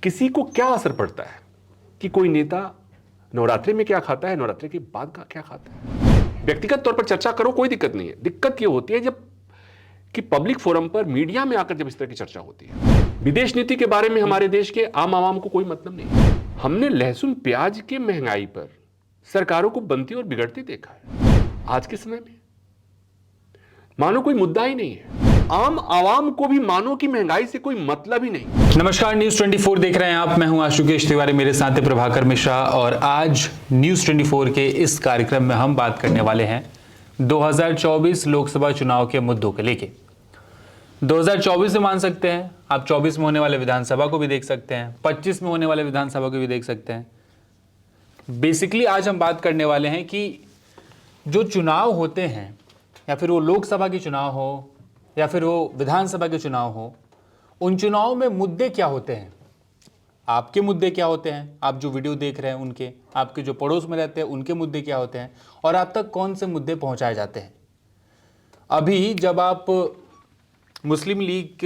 किसी को क्या असर पड़ता है कि कोई नेता नवरात्रि में क्या खाता है, नवरात्रि के बाद का क्या खाता है। व्यक्तिगत तौर पर चर्चा करो, कोई दिक्कत नहीं है। दिक्कत ये होती है जब कि पब्लिक फोरम पर, मीडिया में आकर जब इस तरह की चर्चा होती है। विदेश नीति के बारे में हमारे देश के आम आवाम को कोई मतलब नहीं। हमने लहसुन प्याज के महंगाई पर सरकारों को बनती और बिगड़ती देखा है। आज के समय में मानो कोई मुद्दा ही नहीं है। आम आवाम को भी मानो कि महंगाई से कोई मतलब ही नहीं। नमस्कार, न्यूज 24 देख रहे हैं आप। मैं हूं आशुकेश तिवारी, मेरे साथ है प्रभाकर मिश्रा। और आज न्यूज 24 के इस कार्यक्रम में हम बात करने वाले हैं 2024 लोकसभा चुनाव के मुद्दों के लेके। 2024 में मान सकते हैं आप, 24 में होने वाले विधानसभा को भी देख सकते हैं, 25 में होने वाले विधानसभा को भी देख सकते हैं। बेसिकली आज हम बात करने वाले हैं कि जो चुनाव होते हैं, या फिर वो लोकसभा के चुनाव हो या फिर वो विधानसभा के चुनाव हो, उन चुनाव में मुद्दे क्या होते हैं, आपके मुद्दे क्या होते हैं, आप जो वीडियो देख रहे हैं उनके, आपके जो पड़ोस में रहते हैं उनके मुद्दे क्या होते हैं, और आप तक कौन से मुद्दे पहुंचाए जाते हैं। अभी जब आप मुस्लिम लीग,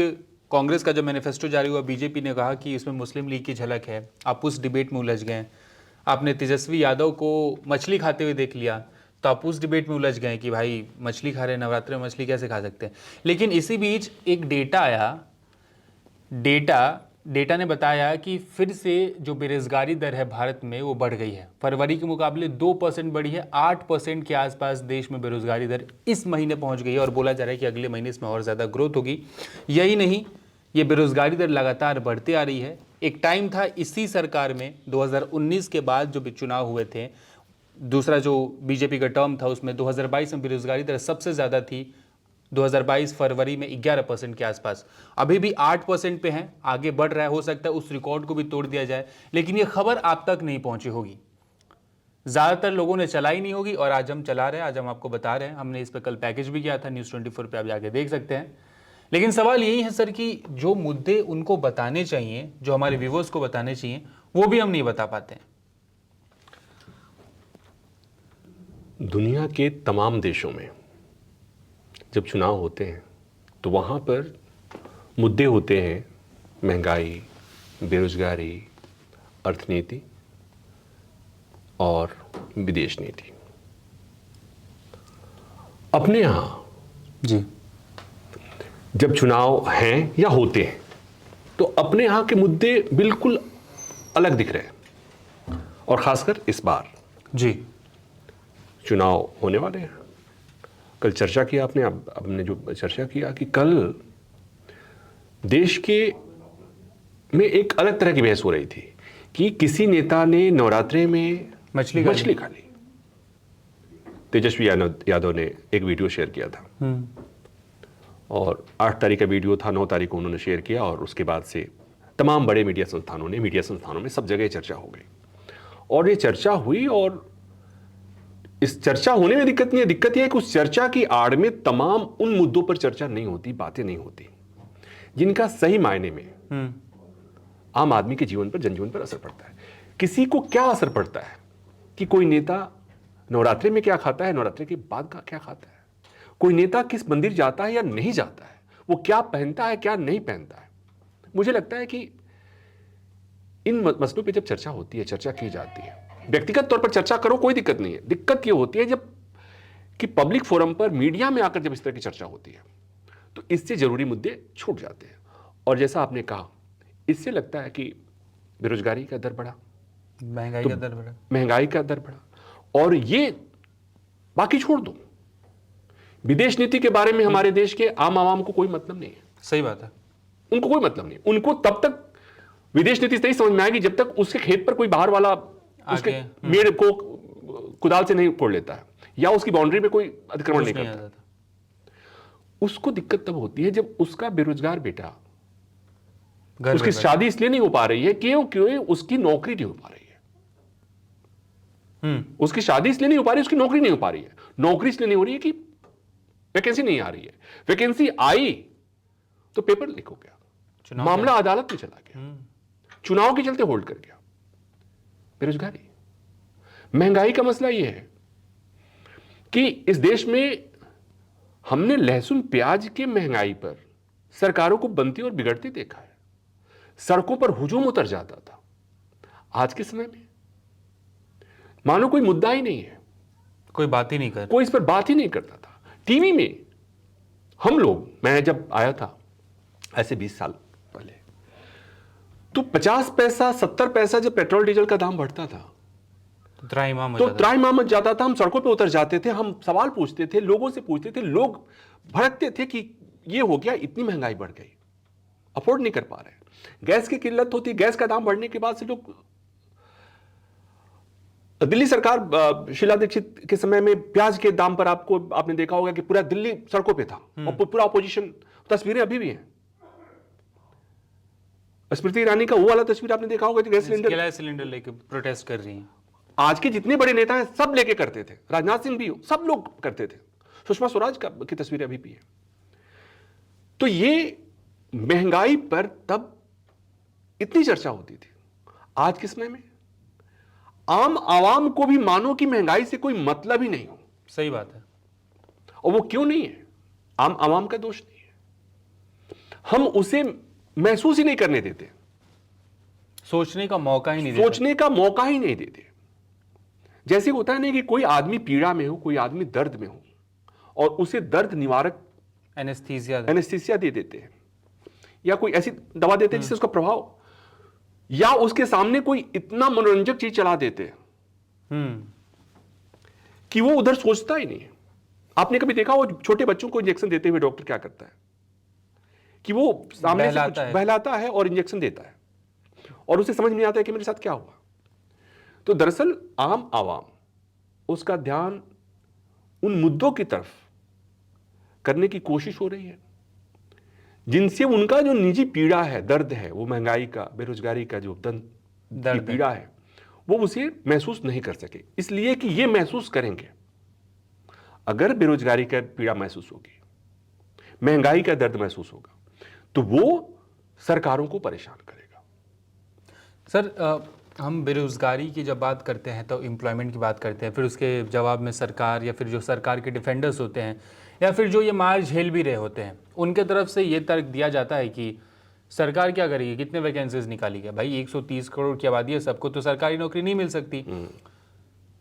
कांग्रेस का जब मैनिफेस्टो जारी हुआ, बीजेपी ने कहा कि इसमें मुस्लिम लीग की झलक है, आप उस डिबेट में उलझ गए। आपने तेजस्वी यादव को मछली खाते हुए देख लिया तो आप उस डिबेट में उलझ गए कि भाई मछली खा रहे हैं, नवरात्रि में मछली कैसे खा सकते हैं। लेकिन इसी बीच एक डेटा आया, डेटा ने बताया कि फिर से जो बेरोजगारी दर है भारत में वो बढ़ गई है। फरवरी के मुकाबले 2% बढ़ी है, 8% के आसपास देश में बेरोजगारी दर इस महीने पहुंच गई है, और बोला जा रहा है कि अगले महीने इसमें और ज़्यादा ग्रोथ होगी। यही नहीं, ये बेरोजगारी दर लगातार बढ़ते आ रही है। एक टाइम था इसी सरकार में 2019 के बाद जो चुनाव हुए थे, दूसरा जो बीजेपी का टर्म था, उसमें 2022 में बेरोजगारी दर सबसे ज़्यादा थी। 2022 फरवरी में 11% के आसपास, अभी भी 8% पे हैं, आगे बढ़ रहा है। हो सकता है उस रिकॉर्ड को भी तोड़ दिया जाए, लेकिन ये खबर आप तक नहीं पहुंची होगी, ज़्यादातर लोगों ने चलाई नहीं होगी, और आज हम चला रहे हैं, आज हम आपको बता रहे हैं। हमने इस पर कल पैकेज भी किया था, न्यूज़ 24 पे आप जाके देख सकते हैं। लेकिन सवाल यही है सर कि जो मुद्दे उनको बताने चाहिए, जो हमारे व्यूवर्स को बताने चाहिए, वो भी हम नहीं बता पाते हैं। दुनिया के तमाम देशों में जब चुनाव होते हैं तो वहाँ पर मुद्दे होते हैं महंगाई, बेरोजगारी, अर्थनीति और विदेश नीति। अपने यहाँ जी, जब चुनाव हैं या होते हैं तो अपने यहाँ के मुद्दे बिल्कुल अलग दिख रहे हैं, और खासकर इस बार जी, चुनाव होने वाले हैं। कल चर्चा किया आपने, आपने जो चर्चा किया कि कल देश के में एक अलग तरह की बहस हो रही थी कि किसी नेता ने नवरात्रि में मछली खा ली। तेजस्वी यादव ने एक वीडियो शेयर किया था, और 8 तारीख का वीडियो था, 9 तारीख को उन्होंने शेयर किया, और उसके बाद से तमाम बड़े मीडिया संस्थानों में सब जगह चर्चा हो गई। और ये चर्चा हुई, और इस चर्चा होने में दिक्कत नहीं है। दिक्कत यह है कि उस चर्चा की आड़ में तमाम उन मुद्दों पर चर्चा नहीं होती, बातें नहीं होती, जिनका सही मायने में आम आदमी के जीवन पर, जनजीवन पर असर पड़ता है। किसी को क्या असर पड़ता है कि कोई नेता नवरात्रि में क्या खाता है, नवरात्रि के बाद का क्या खाता है, कोई नेता किस मंदिर जाता है या नहीं जाता है, वो क्या पहनता है, क्या नहीं पहनता है। मुझे लगता है कि इन मसलों पर जब चर्चा होती है, चर्चा की जाती है, व्यक्तिगत तौर पर चर्चा करो, कोई दिक्कत नहीं है। दिक्कत ये होती है जब कि पब्लिक फोरम पर, मीडिया में आकर जब इस तरह की चर्चा होती है तो इससे जरूरी मुद्दे छूट जाते हैं। और जैसा आपने कहा, इससे लगता है कि बेरोजगारी का दर बढ़ा, महंगाई का दर बढ़ा, और ये बाकी छोड़ दो, विदेश नीति के बारे में हमारे देश के आम आवाम को कोई मतलब नहीं है। सही बात है, उनको कोई मतलब नहीं। उनको तब तक विदेश नीति नहीं समझ में आएगी जब तक उसके खेत पर कोई बाहर वाला उसके मेड़ को कुदाल से नहीं फोड़ लेता है, या उसकी बाउंड्री में कोई अतिक्रमण नहीं करता। उसको दिक्कत तब होती है जब उसका बेरोजगार बेटा, उसकी शादी इसलिए नहीं हो पा रही है क्योंकि उसकी नौकरी नहीं हो पा रही है। उसकी शादी इसलिए नहीं हो पा रही है, उसकी नौकरी नहीं हो पा रही है। नौकरी इसलिए नहीं हो रही है कि वैकेंसी नहीं आ रही है। वैकेंसी आई तो पेपर लीक हो गया, मामला अदालत में चला गया, चुनाव के चलते होल्ड कर गया। बेरोजगारी, महंगाई का मसला यह है कि इस देश में हमने लहसुन प्याज के महंगाई पर सरकारों को बनती और बिगड़ती देखा है। सड़कों पर हुजूम उतर जाता था। आज के समय में मानो कोई मुद्दा ही नहीं है, कोई बात ही नहीं कर, कोई इस पर बात ही नहीं करता था। टीवी में हम लोग, मैं जब आया था ऐसे 20 साल पहले, तो 50 पैसा 70 पैसा जब पेट्रोल डीजल का दाम बढ़ता था तो त्राहिमाम तो त्राहिमाम मच जाता था। हम सड़कों पे उतर जाते थे, हम सवाल पूछते थे, लोगों से पूछते थे, लोग भड़कते थे कि ये हो गया, इतनी महंगाई बढ़ गई, अफोर्ड नहीं कर पा रहे। गैस की किल्लत होती, गैस का दाम बढ़ने के बाद से लोग, दिल्ली सरकार शीला दीक्षित के समय में प्याज के दाम पर आपने देखा होगा कि पूरा दिल्ली सड़कों पे था और पूरा अपोजिशन, तस्वीरें अभी भी हैं। स्मृति ईरानी का वो वाला तस्वीर आपने देखा होगा, गैस सिलेंडर लेके प्रोटेस्ट कर रही हैं। आज के जितने बड़े नेता हैं सब लेके करते थे, राजनाथ सिंह भी, सब लोग करते थे, सुषमा स्वराज की तस्वीरें अभी भी है। तो ये महंगाई पर तब इतनी चर्चा होती थी। आज के समय में आम आवाम को भी मानो कि महंगाई से कोई मतलब ही नहीं हो। सही बात है। और वो क्यों नहीं है? आम आवाम का दोष नहीं है, हम उसे महसूस ही नहीं करने देते, सोचने का मौका ही नहीं देते, सोचने का मौका ही नहीं देते। जैसे होता है ना कि कोई आदमी पीड़ा में हो, कोई आदमी दर्द में हो और उसे दर्द निवारक एनेस्थीसिया दे देते हैं, या कोई ऐसी दवा देते हैं जिससे उसका प्रभाव, या उसके सामने कोई इतना मनोरंजक चीज चला देते हैं कि वो उधर सोचता ही नहीं है। आपने कभी देखा हो छोटे बच्चों को इंजेक्शन देते हुए डॉक्टर क्या करता है कि वो सामने से कुछ बहलाता है और इंजेक्शन देता है और उसे समझ नहीं आता है कि मेरे साथ क्या हुआ। तो दरअसल आम आवाम उसका ध्यान उन मुद्दों की तरफ करने की कोशिश हो रही है जिनसे उनका जो निजी पीड़ा है, दर्द है, वो महंगाई का, बेरोजगारी का जो दर्द की पीड़ा है, वो उसे महसूस नहीं कर सके। इसलिए कि ये महसूस करेंगे, अगर बेरोजगारी का पीड़ा महसूस होगी, महंगाई का दर्द महसूस होगा, तो वो सरकारों को परेशान करेगा। सर, हम बेरोजगारी की जब बात करते हैं तो एम्प्लॉयमेंट की बात करते हैं, फिर उसके जवाब में सरकार या फिर जो सरकार के डिफेंडर्स होते हैं या फिर जो ये मार झेल भी रहे होते हैं, उनके तरफ से ये तर्क दिया जाता है कि सरकार क्या करेगी, कितने वैकेंसीज निकाली गया, भाई 130 करोड़ की आबादी है, सबको तो सरकारी नौकरी नहीं मिल सकती।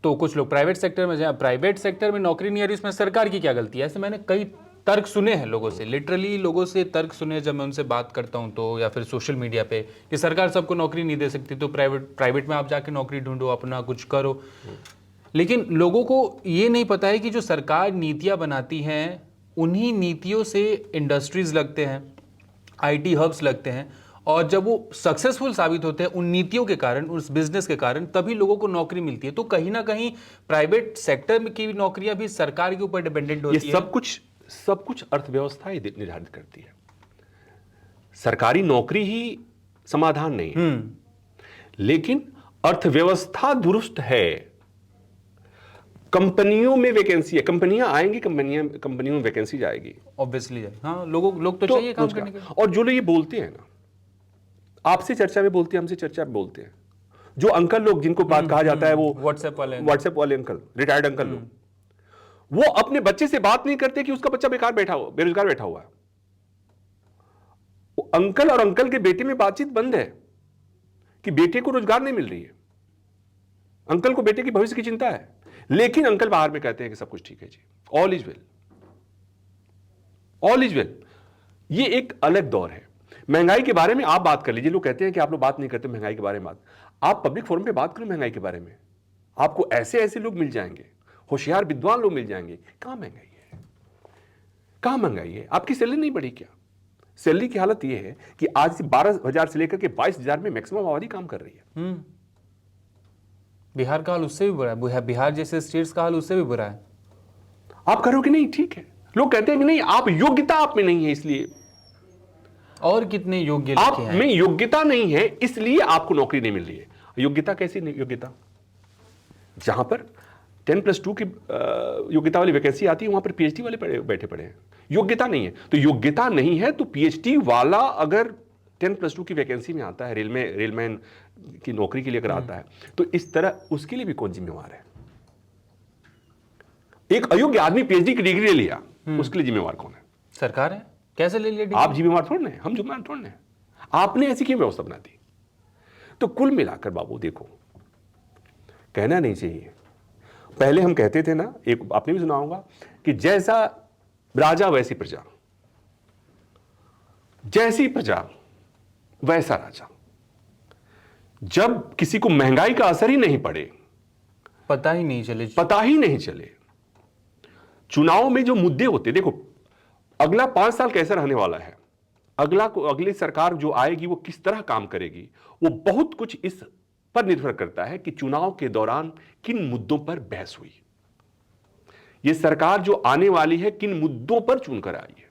तो कुछ लोग प्राइवेट सेक्टर में जाए, प्राइवेट सेक्टर में नौकरी नहीं आ रही, इसमें सरकार की क्या गलती है? ऐसे मैंने कई तर्क सुने हैं लोगों से, लिटरली लोगों से तर्क सुने जब मैं उनसे बात करता हूं तो, या फिर सोशल मीडिया पे, कि सरकार सबको नौकरी नहीं दे सकती तो प्राइवेट में आप जाके नौकरी ढूंढो, अपना कुछ करो। लेकिन लोगों को ये नहीं पता है कि जो सरकार नीतियां बनाती हैं, उन्हीं नीतियों से इंडस्ट्रीज लगते हैं, IT हब्स लगते हैं, और जब वो सक्सेसफुल साबित होते हैं उन नीतियों के कारण, उस बिजनेस के कारण, तभी लोगों को नौकरी मिलती है। तो कहीं ना कहीं प्राइवेट सेक्टर की नौकरियां भी सरकार के ऊपर डिपेंडेंट होती है। सब कुछ अर्थव्यवस्था ही निर्धारित करती है, सरकारी नौकरी ही समाधान नहीं है। लेकिन अर्थव्यवस्था दुरुस्त है, कंपनियों में वैकेंसी है, कंपनियां आएंगी, कंपनियों में वैकेंसी जाएगी, ऑब्वियसली। हाँ, लोग तो चाहिए काम करने के। और जो लोग ये बोलते हैं ना, आपसे चर्चा में बोलते हैं, हमसे चर्चा में बोलते हैं, जो अंकल लोग जिनको बात कहा जाता है, वो व्हाट्सएप वाले अंकल, रिटायर्ड अंकल लोग, वो अपने बच्चे से बात नहीं करते कि उसका बच्चा बेरोजगार बैठा हुआ है। अंकल और अंकल के बेटे में बातचीत बंद है कि बेटे को रोजगार नहीं मिल रही है। अंकल को बेटे की भविष्य की चिंता है, लेकिन अंकल बाहर में कहते हैं कि सब कुछ ठीक है जी, all is well, all is well. ये एक अलग दौर है। महंगाई के बारे में आप बात कर लीजिए, लोग कहते हैं कि आप लोग बात नहीं करते महंगाई के बारे में। आप पब्लिक फोरम पे बात करो महंगाई के बारे में, आपको ऐसे ऐसे लोग मिल जाएंगे, होशियार विद्वान लोग मिल जाएंगे। कहां महंगाई है, कहां महंगाई है? आपकी सैलरी नहीं बढ़ी क्या? सैलरी की हालत यह है कि आज से 12,000 से लेकर के 22,000 में मैक्सिमम आबादी काम कर रही है। बिहार का हाल उससे भी बुरा है, बिहार जैसे स्टेट्स का हाल उससे भी बुरा है। आप कह रहे हो कि नहीं ठीक है, लोग कहते हैं कि नहीं, आप योग्यता आप में नहीं है, इसलिए। और कितने योग्य आप में योग्यता नहीं है इसलिए आपको नौकरी नहीं मिल रही है। योग्यता कैसी नहीं? योग्यता जहां पर 10+2 की योग्यता वाली वैकेंसी आती है, वहां पर PhD वाले बैठे पड़े हैं। योग्यता नहीं है तो योग्यता नहीं है, तो PhD वाला अगर 10+2 की वैकेंसी में आता है, रेलमैन की नौकरी के लिए अगर आता है, तो इस तरह उसके लिए भी कौन जिम्मेवार है? एक अयोग्य आदमी PhD की डिग्री ले लिया, उसके लिए जिम्मेवार कौन है? सरकार है। कैसे ले लिया? आप जिम्मेवार थोड़े हैं, हम जिम्मेवार थोड़े हैं। आपने ऐसी क्यों व्यवस्था बना दी? तो कुल मिलाकर बाबू देखो, कहना नहीं चाहिए, पहले हम कहते थे ना, एक आपने भी सुना होगा कि जैसा राजा वैसी प्रजा, जैसी प्रजा वैसा राजा। जब किसी को महंगाई का असर ही नहीं पड़े, पता ही नहीं चले, चुनाव में जो मुद्दे होते, देखो अगला 5 साल कैसा रहने वाला है, अगली सरकार जो आएगी वो किस तरह काम करेगी, वो बहुत कुछ इस पर निर्भर करता है कि चुनाव के दौरान किन मुद्दों पर बहस हुई, ये सरकार जो आने वाली है किन मुद्दों पर चुनकर आई है।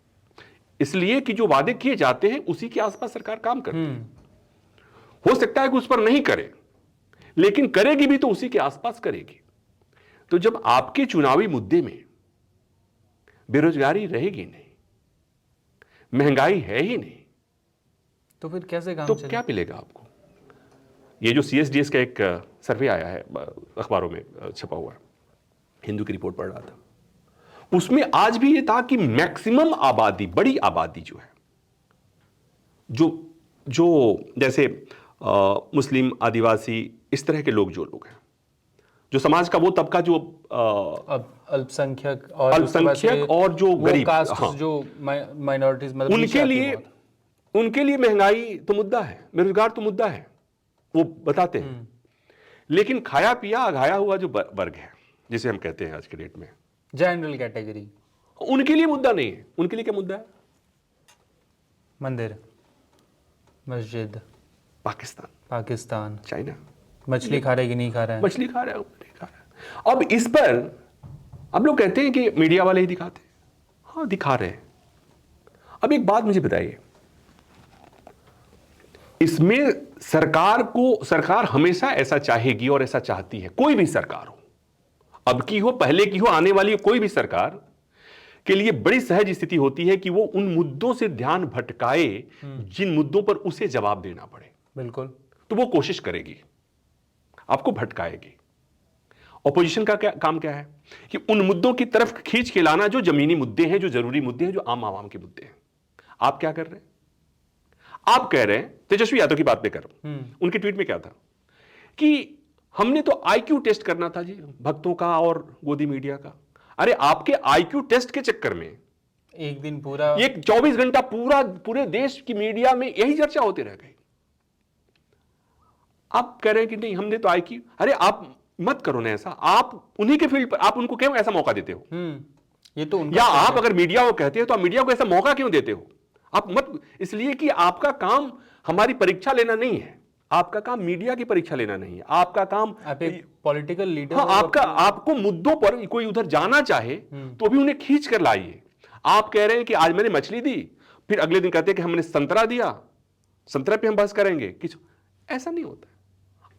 इसलिए कि जो वादे किए जाते हैं उसी के आसपास सरकार काम करती है। हो सकता है कि उस पर नहीं करे, लेकिन करेगी भी तो उसी के आसपास करेगी। तो जब आपके चुनावी मुद्दे में बेरोजगारी रहेगी नहीं, महंगाई है ही नहीं, तो फिर कैसे काम तो चले? क्या मिलेगा आपको? ये जो CSDS का एक सर्वे आया है, अखबारों में छपा हुआ है, हिंदू की रिपोर्ट पढ़ रहा था, उसमें आज भी ये था कि मैक्सिमम आबादी, बड़ी आबादी जो है, जो जैसे मुस्लिम, आदिवासी, इस तरह के लोग हैं, जो समाज का वो तबका जो अल्पसंख्यक और जो गरीब, कास्ट, हाँ, जो माइनॉरिटीज, मतलब उनके लिए महंगाई तो मुद्दा है, बेरोजगार तो मुद्दा है, वो बताते हैं। लेकिन खाया पिया अघाया हुआ जो वर्ग है, जिसे हम कहते हैं आज के डेट में जनरल कैटेगरी, उनके लिए मुद्दा नहीं है। उनके लिए क्या मुद्दा है? मंदिर, मस्जिद, पाकिस्तान, चाइना, मछली खा रहे कि नहीं खा रहे हैं, मछली खा रहा है, नहीं खा रहा है। अब इस पर अब लोग कहते हैं कि मीडिया वाले ही दिखाते हैं। हाँ, दिखा रहे हैं। अब एक बात मुझे बताइए, इसमें सरकार हमेशा ऐसा चाहेगी और ऐसा चाहती है, कोई भी सरकार हो, अब की हो, पहले की हो, आने वाली हो, कोई भी सरकार के लिए बड़ी सहज स्थिति होती है कि वो उन मुद्दों से ध्यान भटकाए जिन मुद्दों पर उसे जवाब देना पड़े। बिल्कुल। तो वो कोशिश करेगी, आपको भटकाएगी। ऑपोजिशन का काम क्या है कि उन मुद्दों की तरफ खींच के लाना जो जमीनी मुद्दे हैं, जो जरूरी मुद्दे हैं, जो आम आवाम के मुद्दे हैं। आप क्या कर रहे हैं? आप कह रहे हैं, तेजस्वी यादव की बात पे कर, उनके ट्वीट में क्या था कि हमने तो IQ टेस्ट करना था जी, भक्तों का और गोदी मीडिया का। अरे आपके IQ टेस्ट के चक्कर में एक दिन पूरा, एक 24 घंटा पूरे देश की मीडिया में यही चर्चा होती रह गई। आप कह रहे हैं कि नहीं हमने तो IQ, अरे आप मत करो ना ऐसा, आप उन्हीं के फील्ड पर, आप उनको क्यों ऐसा मौका देते हो? ये तो उनका, या आप अगर मीडिया को कहते हैं तो आप मीडिया को ऐसा मौका क्यों देते हो? आप मत, इसलिए कि आपका काम हमारी परीक्षा लेना नहीं है, आपका काम मीडिया की परीक्षा लेना नहीं है, आपका काम, आप एक पॉलिटिकल लीडर, हाँ, आपको मुद्दों पर कोई उधर जाना चाहे तो भी उन्हें खींच कर लाइए। आप कह रहे हैं कि आज मैंने मछली दी, फिर अगले दिन कहते हैं कि हमने संतरा दिया, संतरा पे हम बहस करेंगे, ऐसा नहीं होता।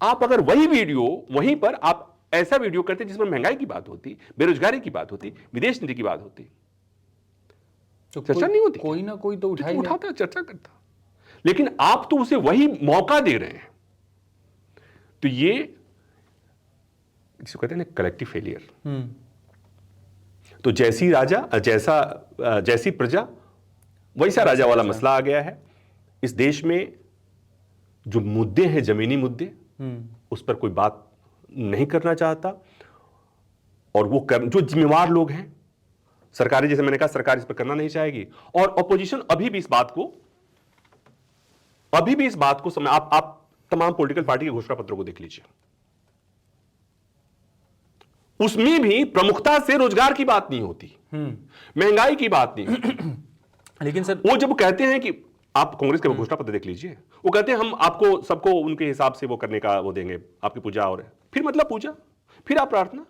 आप अगर वही वीडियो वहीं पर आप ऐसा वीडियो करते जिसमें महंगाई की बात होती, बेरोजगारी की बात होती, विदेश नीति की बात होती, तो चर्चा नहीं होती। कोई ना कोई तो उठाता, चर्चा करता, लेकिन आप तो उसे वही मौका दे रहे हैं। तो ये जिसको कहते हैं ना कलेक्टिव फेलियर। तो जैसी प्रजा वैसा राजा वाला मसला आ गया है। इस देश में जो मुद्दे हैं, जमीनी मुद्दे, उस पर कोई बात नहीं करना चाहता, और जो जिम्मेवार लोग हैं, सरकारें, जैसे मैंने कहा, सरकार इस पर करना नहीं चाहेगी, और ऑपोजिशन अभी भी इस बात को समय, आप तमाम पॉलिटिकल पार्टी के घोषणा पत्रों को देख लीजिए, उसमें भी प्रमुखता से रोजगार की बात नहीं होती, महंगाई की बात नहीं होती। लेकिन सर, वो जब कहते हैं कि आप कांग्रेस के घोषणा पत्र देख लीजिए, वो कहते हैं हम आपको सबको उनके हिसाब से वो करने का वो देंगे, आपकी पूजा, और फिर मतलब पूजा, फिर आप प्रार्थना।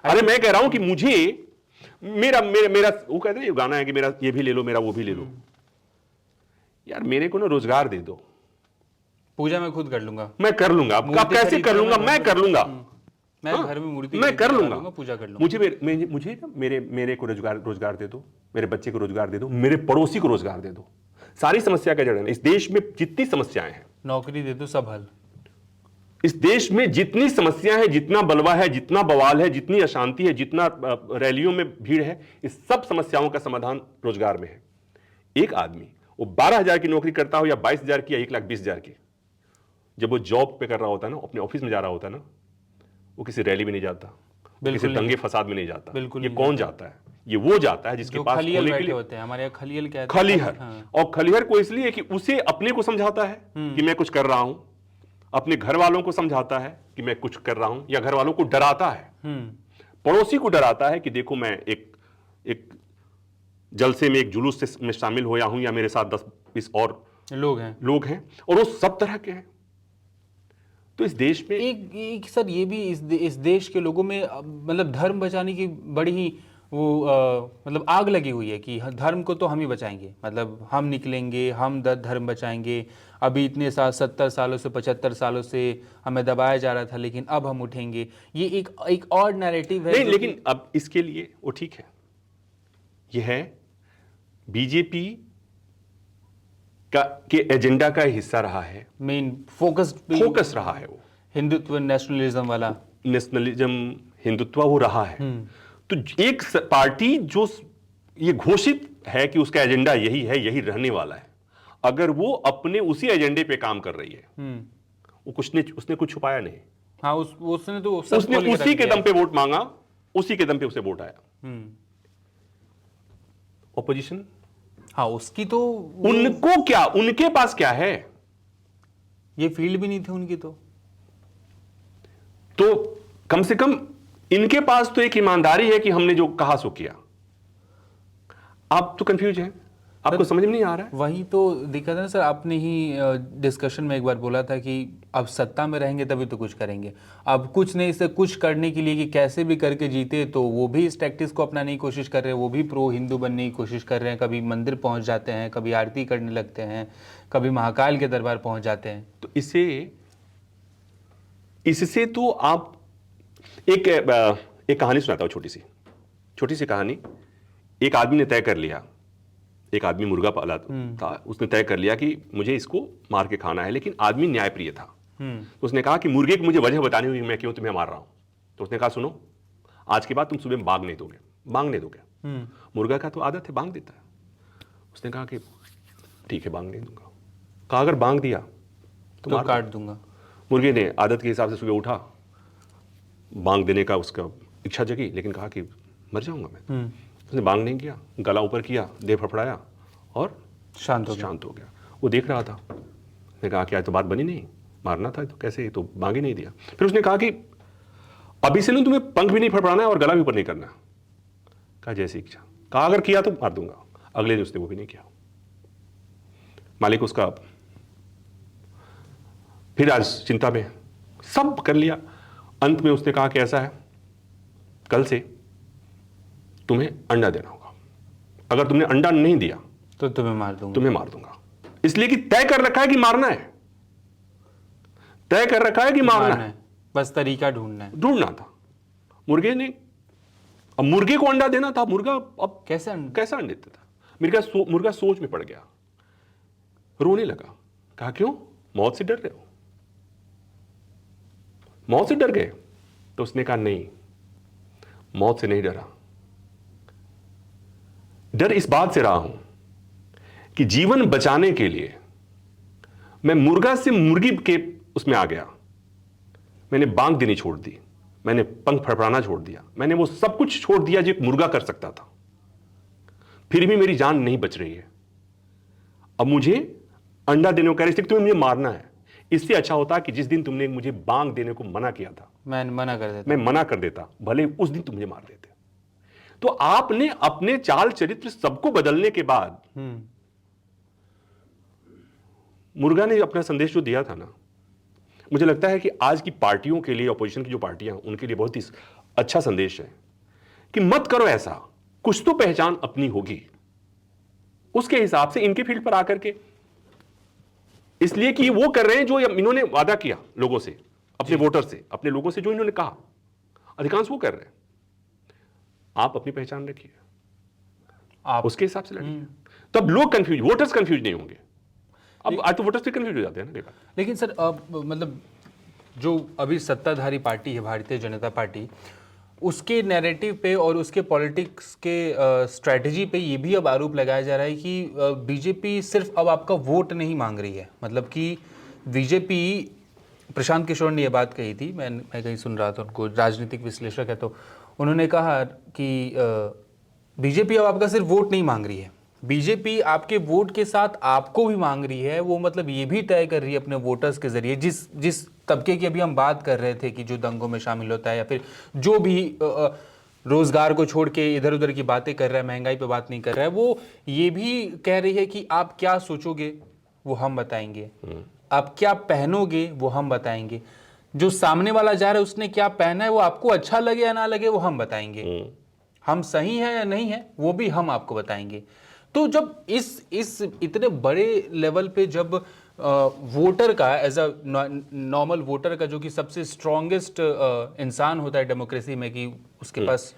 अरे मैं कह रहा हूं कि मुझे मेरा वो कहते हैं, गाना है कि मेरा ये भी ले लो, मेरा वो भी ले लो। यार मेरे को ना रोजगार दे दो, पूजा मैं खुद कर लूंगा, मैं कर लूंगा। आप कैसे कर लूंगा? मैं कर लूंगा, मैं घर में मूर्ति मैं कर लूंगा, पूजा कर लूंगा। मुझे मेरे को रोजगार दे दो, मेरे बच्चे को रोजगार दे दो, मेरे पड़ोसी को रोजगार दे दो। सारी समस्या का जड़ है। इस देश में जितनी समस्याएं हैं, नौकरी दे दो, सब हल। इस देश में जितनी समस्याएं हैं, जितना बलवा है, जितना बवाल है, जितनी अशांति है, जितना रैलियों में भीड़ है, इस सब समस्याओं का समाधान रोजगार में है। एक आदमी वो 12,000 की नौकरी करता हो या 22,000 की या 1,20,000 की, जब वो जॉब पे कर रहा होता है ना, अपने ऑफिस में जा रहा होता है ना, वो किसी रैली में नहीं जाता, किसी दंगे फसाद में नहीं जाता। बिल्कुल ये नहीं कौन जाता है? ये वो जाता है जिसके पास खलियल होने के बैठे लिए होते हैं, हमारे यहाँ खलियल कहते हैं। खलिहर। हाँ। और खलिहर को इसलिए कि उसे अपने को समझाता है कि मैं कुछ कर रहा हूं, अपने घर वालों को समझाता है कि मैं कुछ कर रहा हूं, या घर वालों को डराता है, पड़ोसी को डराता है कि देखो मैं एक जलसे में, एक जुलूस से मैं शामिल होया हूं, या मेरे साथ 10-20 और लोग हैं, और वो सब तरह के हैं। तो इस देश में एक सर ये भी इस देश के लोगों में मतलब धर्म बचाने की बड़ी ही मतलब आग लगी हुई है कि धर्म को तो हम ही बचाएंगे, मतलब हम निकलेंगे, हम धर्म बचाएंगे। अभी इतने 70 सालों से 75 सालों से हमें दबाया जा रहा था, लेकिन अब हम उठेंगे। ये एक और नैरेटिव है। नहीं, लेकिन अब इसके लिए वो ठीक है, यह है बीजेपी के एजेंडा का हिस्सा रहा है, मेन फोकस रहा है, वो हिंदुत्व, नेशनलिज्म वाला, नेशनलिज्म, हिंदुत्व वो रहा है। तो एक पार्टी जो ये घोषित है कि उसका एजेंडा यही है, यही रहने वाला है, अगर वो अपने उसी एजेंडे पे काम कर रही है, वो उसने कुछ छुपाया नहीं। हाँ, उसने उसी के दम पे वोट मांगा, उसी के दम पे उसे वोट आया। ऑपोजिशन, हाँ, उसकी तो उनको क्या, उनके पास क्या है? ये फील्ड भी नहीं थी उनकी। तो कम से कम इनके पास तो एक ईमानदारी है कि हमने जो कहा सो किया। आप तो कंफ्यूज हैं, आपको समझ में नहीं आ रहा है। वही तो दिक्कत है ना सर। आपने ही डिस्कशन में एक बार बोला था कि अब सत्ता में रहेंगे तभी तो कुछ करेंगे। अब कुछ नहीं, से कुछ करने के लिए कि कैसे भी करके जीते, तो वो भी इस टैक्टिक्स को अपनाने की कोशिश कर रहे हैं, वो भी प्रो हिंदू बनने की कोशिश कर रहे हैं। कभी मंदिर पहुंच जाते हैं, कभी आरती करने लगते हैं, कभी महाकाल के दरबार पहुंच जाते हैं। तो इससे तो आप एक कहानी सुनाता हूं, छोटी सी कहानी। एक आदमी ने तय कर लिया, एक आदमी मुर्गा पाला था, उसने तय कर लिया कि मुझे इसको मार के खाना है, लेकिन आदमी न्यायप्रिय था। तो उसने कहा कि मुर्गे की मुझे वजह बतानी होगी, मैं क्यों तुम्हें मार रहा हूं। तो उसने कहा सुनो, आज के बाद तुम सुबह बांग नहीं दोगे। मुर्गा का तो आदत है, बांग देता है। उसने कहा कि ठीक है, बांग नहीं दूंगा। कहा अगर बांग दिया तो काट दूंगा। मुर्गे ने आदत के हिसाब से सुबह उठा, बांग देने का उसका इच्छा जगी, लेकिन कहा कि मर जाऊंगा मैं। उसने बांग नहीं किया, गला ऊपर किया, देह फड़फड़ाया और शांत हो गया। वो देख रहा था। उसने कहा कि आज तो बात बनी नहीं, मारना था तो कैसे, तो बांग ही नहीं दिया। फिर उसने कहा कि अभी से ना तुम्हें पंख भी नहीं फड़फड़ाना है और गला भी ऊपर नहीं करना। कहा जैसी इच्छा। कहा अगर किया तो मार दूंगा। अगले दिन उसने वो भी नहीं किया। मालिक उसका फिर आज चिंता में, सब कर लिया। अंत में उसने कहा कि ऐसा है, कल से तुम्हें अंडा देना होगा, अगर तुमने अंडा नहीं दिया तो तुम्हें मार दूंगा। इसलिए कि तय कर रखा है कि मारना है, मारना है, बस तरीका ढूंढना था। मुर्गे ने, अब मुर्गे को अंडा देना था। मुर्गा अब कैसा अंडा देता था? मुर्गा सोच में पड़ गया, रोने लगा। कहा क्यों? मौत से डर रहे हो? मौत से डर गए? तो उसने कहा नहीं, मौत से नहीं डरा, डर इस बात से रहा हूं कि जीवन बचाने के लिए मैं मुर्गा से मुर्गी के उसमें आ गया। मैंने बांग देनी छोड़ दी, मैंने पंख फड़फड़ाना छोड़ दिया, मैंने वो सब कुछ छोड़ दिया जो एक मुर्गा कर सकता था। फिर भी मेरी जान नहीं बच रही है। अब मुझे अंडा देने को कह रही थी, तुम्हें मुझे मारना है। इससे अच्छा होता कि जिस दिन तुमने मुझे बांग देने को मना किया था, मैं मना कर देता, भले उस दिन तुम मुझे मार देते। तो आपने अपने चाल चरित्र सबको बदलने के बाद, मुर्गा ने अपना संदेश जो दिया था ना, मुझे लगता है कि आज की पार्टियों के लिए, अपोजिशन की जो पार्टियां, उनके लिए बहुत ही अच्छा संदेश है कि मत करो ऐसा, कुछ तो पहचान अपनी होगी। उसके हिसाब से इनके फील्ड पर आकर के, इसलिए कि वो कर रहे हैं जो इन्होंने वादा किया लोगों से, अपने वोटर से, अपने लोगों से जो इन्होंने कहा, अधिकांश वो कर रहे हैं। आप अपनी पहचान रखिए, आप उसके हिसाब से लड़िए, तब लोग कंफ्यूज, वोटर्स कंफ्यूज नहीं होंगे। अब आज तो वोटर्स भी कंफ्यूज हो जाते हैं ना। देखा, लेकिन सर मतलब जो अभी सत्ताधारी पार्टी है भारतीय जनता पार्टी, उसके नैरेटिव पे और उसके पॉलिटिक्स के स्ट्रेटजी पे ये भी अब आरोप लगाया जा रहा है कि बीजेपी सिर्फ अब आपका वोट नहीं मांग रही है। मतलब कि बीजेपी, प्रशांत किशोर ने ये बात कही थी, मैं कहीं सुन रहा था उनको, राजनीतिक विश्लेषक है, तो उन्होंने कहा कि बीजेपी अब आपका सिर्फ वोट नहीं मांग रही है, बीजेपी आपके वोट के साथ आपको भी मांग रही है। वो मतलब ये भी तय कर रही है अपने वोटर्स के जरिए, जिस तबके की अभी हम बात कर रहे थे कि जो दंगों में शामिल होता है या फिर जो भी रोजगार को छोड़ के इधर उधर की बातें कर रहा है, महंगाई पे बात नहीं कर रहा है, वो ये भी कह रही है कि आप क्या सोचोगे वो हम बताएंगे, आप क्या पहनोगे वो हम बताएंगे, जो सामने वाला जा रहा है उसने क्या पहना है वो आपको अच्छा लगे या ना लगे वो हम बताएंगे, हम सही है या नहीं है वो भी हम आपको बताएंगे। तो जब इस इतने बड़े लेवल पे जब वोटर का एज अ नॉर्मल वोटर का, जो कि सबसे स्ट्रॉन्गेस्ट इंसान होता है डेमोक्रेसी में, कि उसके पास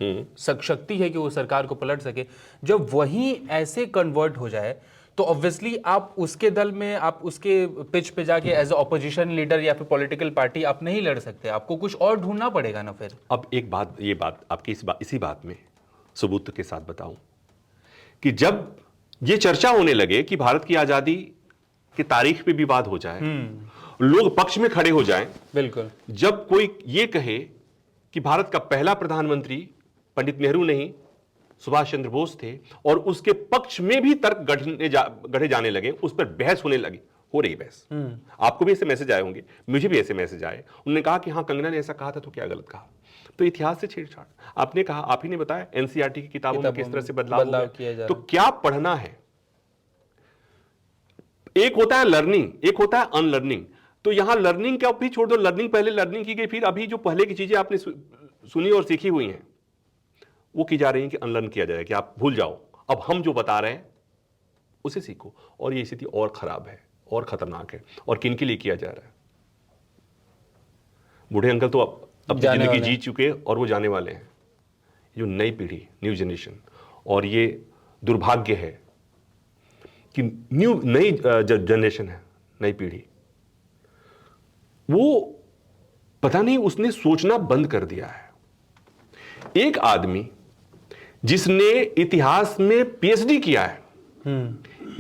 शक्ति है कि वो सरकार को पलट सके, जब वही ऐसे कन्वर्ट हो जाए तो ऑब्वियसली आप उसके दल में, आप उसके पिच पे जाके एज अ ऑपोजिशन लीडर या फिर पॉलिटिकल पार्टी आप नहीं लड़ सकते, आपको कुछ और ढूंढना पड़ेगा ना फिर। अब एक बात, ये बात आपकी इसी बात में सबूत के साथ बताऊं कि जब ये चर्चा होने लगे कि भारत की आजादी की तारीख पे विवाद हो जाए, लोग पक्ष में खड़े हो जाएं, बिल्कुल, जब कोई ये कहे कि भारत का पहला प्रधानमंत्री पंडित नेहरू नहीं सुभाष चंद्र बोस थे, और उसके पक्ष में भी तर्क गढ़े जाने लगे, उस पर बहस होने लगी, हो रही बहस। आपको भी ऐसे मैसेज आए होंगे, मुझे भी ऐसे मैसेज आए, उन्होंने कहा कि हाँ कंगना ने ऐसा कहा था तो क्या गलत कहा, तो इतिहास से छेड़छाड़। आपने कहा, आप ही ने बताया एनसीईआरटी की किताबों में किस तरह से बदलाव किया जा रहा है। तो क्या पढ़ना है, एक होता है लर्निंग, एक होता है अनलर्निंग। तो यहां लर्निंग क्या भी छोड़ दो, लर्निंग पहले लर्निंग की गई, फिर अभी जो पहले की चीजें आपने सुनी और सीखी हुई हैं वो की जा रही है कि अनलर्न किया जाए, कि आप भूल जाओ, अब हम जो बता रहे हैं उसे सीखो। और ये स्थिति और खराब है और खतरनाक है। और किन के लिए किया जा रहा है? बूढ़े अंकल तो अब जिंदगी जी चुके और वो जाने वाले हैं। जो नई पीढ़ी, न्यू जनरेशन, और ये दुर्भाग्य है कि नई जनरेशन है, नई पीढ़ी, वो पता नहीं उसने सोचना बंद कर दिया है। एक आदमी जिसने इतिहास में पीएचडी किया है,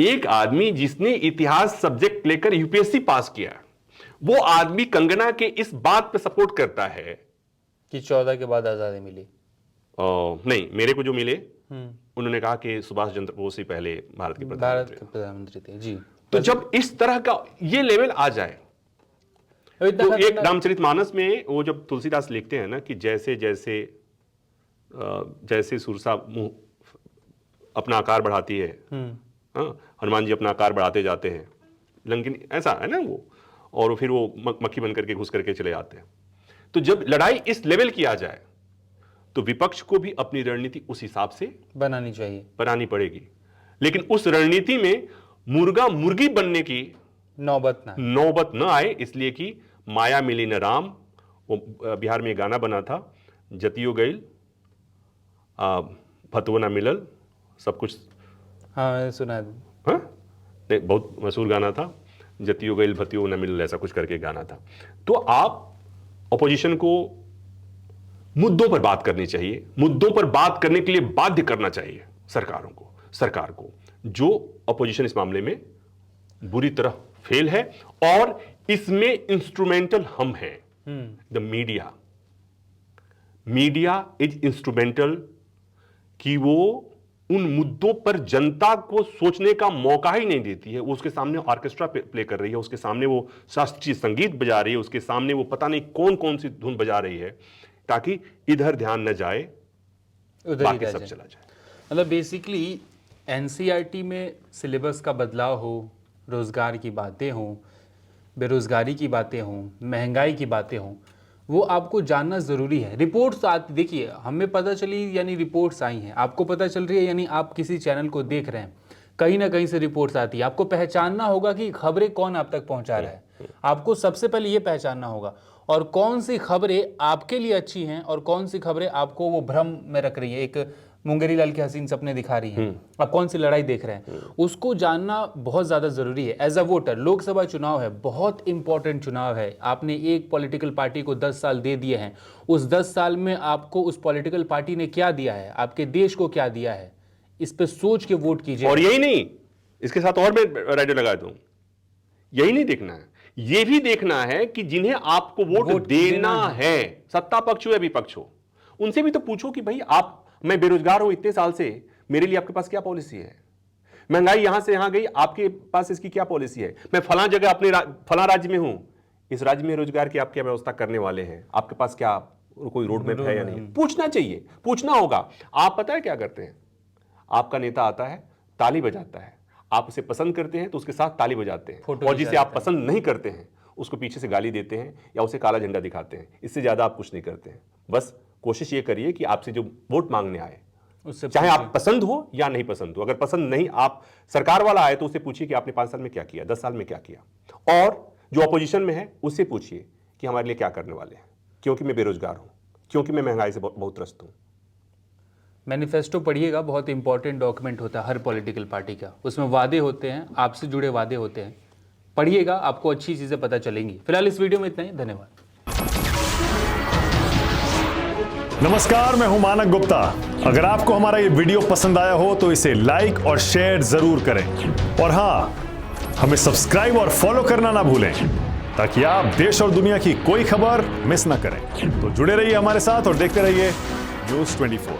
एक आदमी जिसने इतिहास सब्जेक्ट लेकर यूपीएससी पास किया है, वो आदमी कंगना के इस बात पे सपोर्ट करता है कि 14 के बाद आजादी मिली। नहीं, मेरे को जो मिले उन्होंने कहा कि सुभाष चंद्र बोस ही पहले भारत के प्रधानमंत्री थे जी। तो जब इस तरह का ये लेवल आ जाए, तो एक रामचरितमानस में वो जब तुलसीदास लिखते हैं ना कि जैसे जैसे जैसे सुरसा मुंह अपना आकार बढ़ाती है, हनुमान जी अपना आकार बढ़ाते जाते हैं, लंकिन ऐसा है ना वो, और फिर वो मक्खी बन करके घुस करके चले जाते हैं। तो जब लड़ाई इस लेवल की आ जाए तो विपक्ष को भी अपनी रणनीति उस हिसाब से बनानी पड़ेगी। लेकिन उस रणनीति में मुर्गा मुर्गी बनने की नौबत न आए, इसलिए कि माया मिली न राम, वो बिहार में गाना बना था, जतियो गईल फतवो ना मिलल, सब कुछ, हाँ सुना है, हाँ नहीं, बहुत मशहूर गाना था, जतियो गईल फतियो ना मिलल, ऐसा कुछ करके गाना था। तो आप ऑपोजिशन को मुद्दों पर बात करनी चाहिए, मुद्दों पर बात करने के लिए बाध्य करना चाहिए सरकार को, जो ऑपोजिशन इस मामले में बुरी तरह फेल है, और इसमें इंस्ट्रूमेंटल हम हैं, द मीडिया इज इंस्ट्रूमेंटल, कि वो उन मुद्दों पर जनता को सोचने का मौका ही नहीं देती है। वो उसके सामने ऑर्केस्ट्रा प्ले कर रही है, उसके सामने वो शास्त्रीय संगीत बजा रही है, उसके सामने वो पता नहीं कौन कौन सी धुन बजा रही है, ताकि इधर ध्यान न जाए, बाकी सब चला जाए। मतलब बेसिकली एनसीईआरटी में सिलेबस का बदलाव हो, रोजगार की बातें हों, बेरोजगारी की बातें हों, महंगाई की बातें हों, वो आपको जानना ज़रूरी है। रिपोर्ट्स आती, देखिए हमें पता चली यानी रिपोर्ट्स आई हैं, आपको पता चल रही है यानी आप किसी चैनल को देख रहे हैं, कहीं ना कहीं से रिपोर्ट्स आती है, आपको पहचानना होगा कि खबरें कौन आप तक पहुंचा रहा है। आपको सबसे पहले ये पहचानना होगा, और कौन सी खबरें आपके लिए अच्छी हैं और कौन सी खबरें आपको वो भ्रम में रख रही है, एक मुंगेरी लाल की हसीन सपने दिखा रही हैं, आप कौन सी लड़ाई देख रहे हैं, उसको जानना बहुत ज्यादा जरूरी है। एज अ वोटर, लोकसभा चुनाव है, बहुत इंपॉर्टेंट चुनाव है। आपने एक पॉलिटिकल पार्टी को 10 साल दे दिए हैं, उस 10 साल में आपको उस पॉलिटिकल पार्टी ने क्या दिया है, आपके देश को क्या दिया है, इस पे सोच के वोट कीजिए। और यही नहीं, इसके साथ और मैं राइडर लगा दूं, यही नहीं देखना है, यह भी देखना है कि जिन्हें आपको वोट देना है, सत्ता पक्ष हो या विपक्ष हो, उनसे भी तो पूछो कि भाई आप, मैं बेरोजगार हूं इतने साल से, मेरे लिए आपके पास क्या पॉलिसी है? महंगाई यहां से यहां गई, आपके पास इसकी क्या पॉलिसी है? मैं फलां जगह अपने फलां राज्य में हूं, इस राज्य में रोजगार की आप क्या व्यवस्था करने वाले हैं? आपके पास क्या कोई रोड मैप है या नहीं? पूछना चाहिए, पूछना होगा। आप पता है क्या करते हैं? आपका नेता आता है, ताली बजाता है, आप उसे पसंद करते हैं तो उसके साथ ताली बजाते हैं, और जिसे आप पसंद नहीं करते हैं उसको पीछे से गाली देते हैं या उसे काला झंडा दिखाते हैं। इससे ज्यादा आप कुछ नहीं करते हैं। बस कोशिश ये करिए कि आपसे जो वोट मांगने आए, उससे चाहे आप पसंद हो या नहीं पसंद हो, अगर पसंद नहीं, आप सरकार वाला आए तो उससे पूछिए कि आपने 5 साल में क्या किया, 10 साल में क्या किया। और जो अपोजिशन में है उससे पूछिए कि हमारे लिए क्या करने वाले हैं, क्योंकि मैं बेरोजगार हूं, क्योंकि मैं महंगाई से बहुत त्रस्त हूं। मैनिफेस्टो पढ़िएगा, बहुत इंपॉर्टेंट डॉक्यूमेंट होता है हर पॉलिटिकल पार्टी का, उसमें वादे होते हैं, आपसे जुड़े वादे होते हैं। पढ़िएगा, आपको अच्छी चीजें पता चलेंगी। फिलहाल इस वीडियो में इतना ही, धन्यवाद। नमस्कार, मैं हूं मानक गुप्ता। अगर आपको हमारा ये वीडियो पसंद आया हो तो इसे लाइक और शेयर जरूर करें, और हां, हमें सब्सक्राइब और फॉलो करना ना भूलें ताकि आप देश और दुनिया की कोई खबर मिस ना करें। तो जुड़े रहिए हमारे साथ और देखते रहिए News 24।